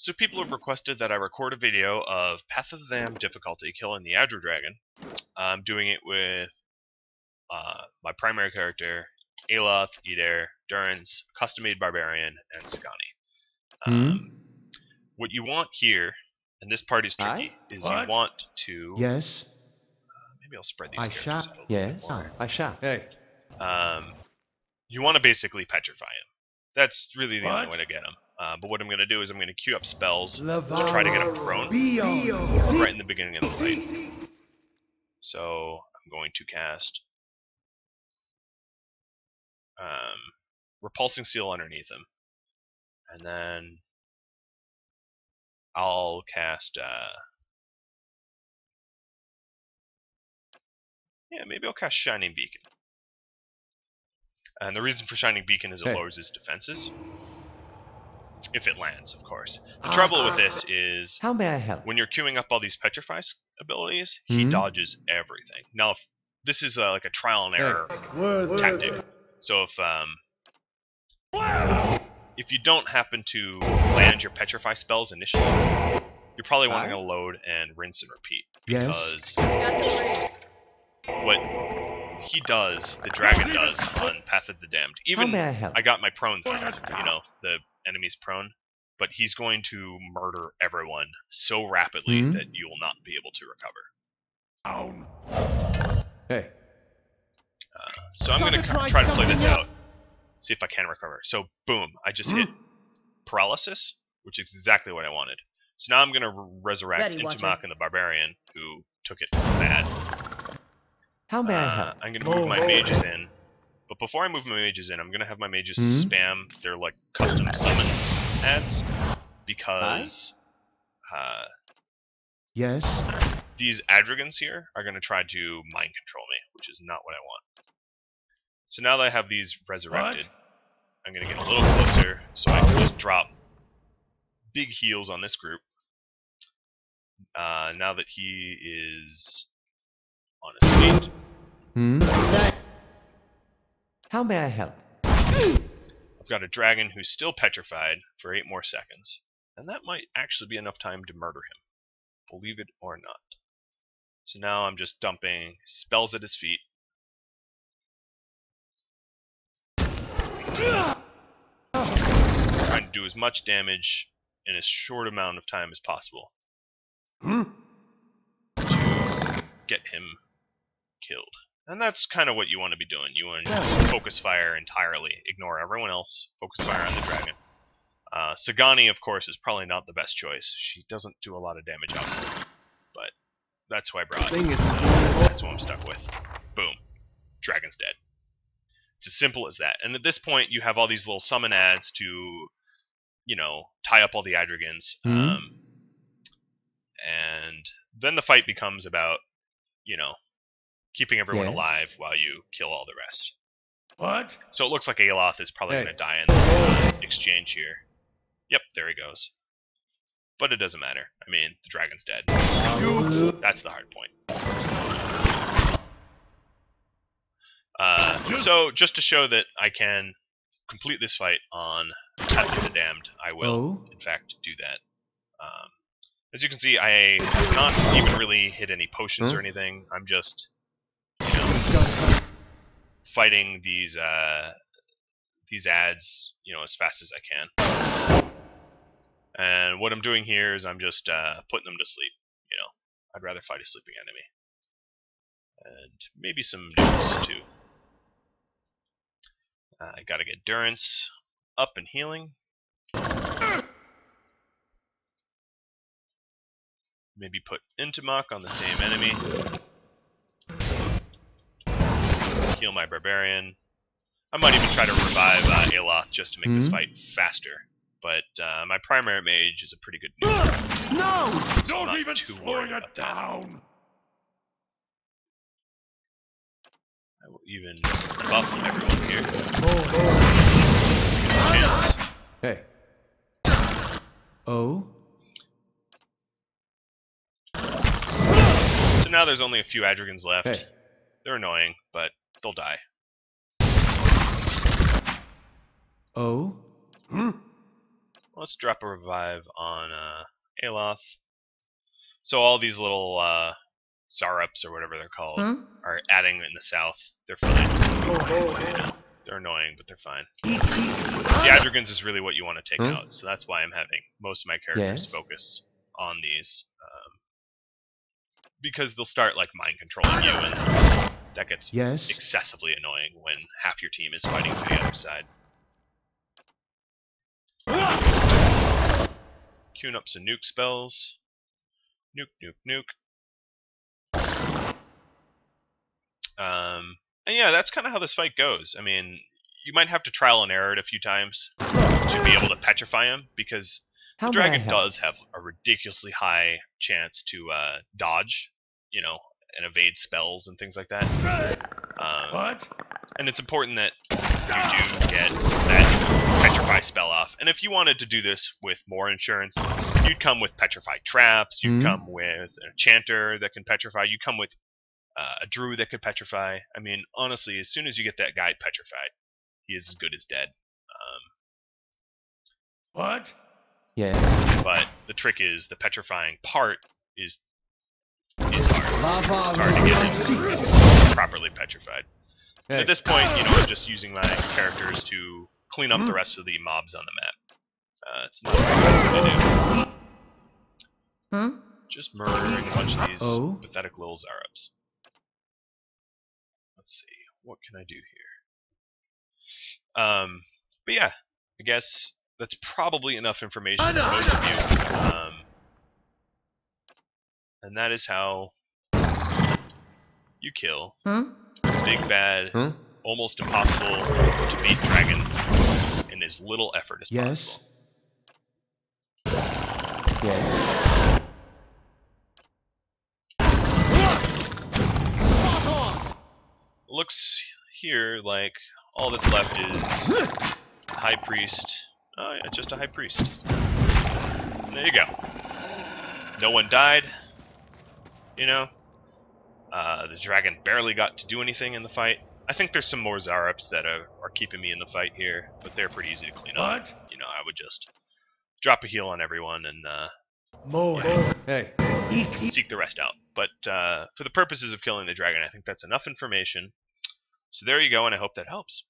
So people have requested that I record a video of Path of the Damned difficulty, killing the Adra dragon. I'm doing it with my primary character, Aloth, Eder, Durance, custom-made barbarian, and Sagani. What you want here, and this part is tricky, is you want to... Yes. Maybe I'll spread these characters out a little bit more. I shall. Hey. You want to basically petrify him. That's really the only way to get him. But what I'm going to do is I'm going to queue up spells to try to get him prone right in the beginning of the fight. So I'm going to cast Repulsing Seal underneath him. And then I'll cast... maybe I'll cast Shining Beacon. And the reason for Shining Beacon is it lowers his defenses. If it lands, of course. The trouble with this is... How may I help? When you're queuing up all these Petrify abilities, he dodges everything. Now, if this is like a trial and error tactic. So if you don't happen to land your Petrify spells initially, you're probably wanting to load and rinse and repeat. Because what he does, the dragon does on Path of the Damned. Even I got my prones on, the enemy's prone, but he's going to murder everyone so rapidly that you will not be able to recover. Hey. So I'm going to try to play this out, see if I can recover. So boom, I just hit paralysis, which is exactly what I wanted. So now I'm going to resurrect Intimak and the Barbarian, who took it bad. How may I help? I'm going to move my mages in. But before I move my mages in, I'm going to have my mages spam their like custom summon ads. Because these Adrigans here are going to try to mind control me, which is not what I want. So now that I have these resurrected, I'm going to get a little closer so I can just drop big heals on this group. Now that he is on his feet. How may I help? I've got a dragon who's still petrified for 8 more seconds. And that might actually be enough time to murder him. Believe it or not. So now I'm just dumping spells at his feet. Trying to do as much damage in as short amount of time as possible. To get him killed. And that's kind of what you want to be doing. You want to focus fire entirely. Ignore everyone else. Focus fire on the dragon. Sagani, of course, is probably not the best choice. She doesn't do a lot of damage output. But that's who I brought. So that's what I'm stuck with. Boom. Dragon's dead. It's as simple as that. And at this point, you have all these little summon ads to, tie up all the Adrigans. And then the fight becomes about, keeping everyone alive while you kill all the rest. What? So it looks like Aloth is probably going to die in this exchange here. Yep, there he goes. But it doesn't matter. I mean, the dragon's dead. That's the hard point. So, just to show that I can complete this fight on Path of the Damned, I will, in fact, do that. As you can see, I have not even really hit any potions or anything. I'm just, fighting these ads, as fast as I can. And what I'm doing here is I'm just putting them to sleep. I'd rather fight a sleeping enemy. And maybe some noobs too. I gotta get Durance up and healing. Maybe put Intimak on the same enemy. Heal my Barbarian. I might even try to revive Aloth just to make this fight faster. But my primary mage is a pretty good noob. No! So Don't even slow it down! I will even buff everyone here. Hey. So now there's only a few Adrigans left. Hey. They're annoying, but they'll die. Well, let's drop a revive on Aloth. So all these little Zarups or whatever they're called are adding in the south. They're fine. They're annoying, but they're fine. The Adrigans is really what you want to take out, so that's why I'm having most of my characters focused on these. Because they'll start like mind controlling you, and that gets excessively annoying when half your team is fighting to the other side. Queuing up some nuke spells. Nuke, nuke, nuke. And yeah, that's kind of how this fight goes. I mean, you might have to trial and error it a few times to be able to petrify him, because the dragon does have a ridiculously high chance to dodge, you know, and evade spells and things like that. And it's important that you do get that petrify spell off. And if you wanted to do this with more insurance, you'd come with petrify traps, you'd come with an enchanter that can petrify, you'd come with a druid that could petrify. I mean, honestly, as soon as you get that guy petrified, he is as good as dead. What? Yeah. But the trick is the petrifying part is hard. It's hard to get properly petrified. Hey. At this point, you know, I'm just using my characters to clean up the rest of the mobs on the map. It's not very easy to do. Just murdering a bunch of these pathetic little Zarups. Let's see, what can I do here? But yeah, I guess that's probably enough information for most of you. And that is how you kill big bad, almost impossible to beat dragon in as little effort as possible. Yes. Looks here like all that's left is High Priest. Oh yeah, just a High Priest. And there you go. No one died. You know, the dragon barely got to do anything in the fight. I think there's some more Zarups that are keeping me in the fight here, but they're pretty easy to clean up. You know, I would just drop a heal on everyone and seek the rest out. But for the purposes of killing the dragon, I think that's enough information. So there you go, and I hope that helps.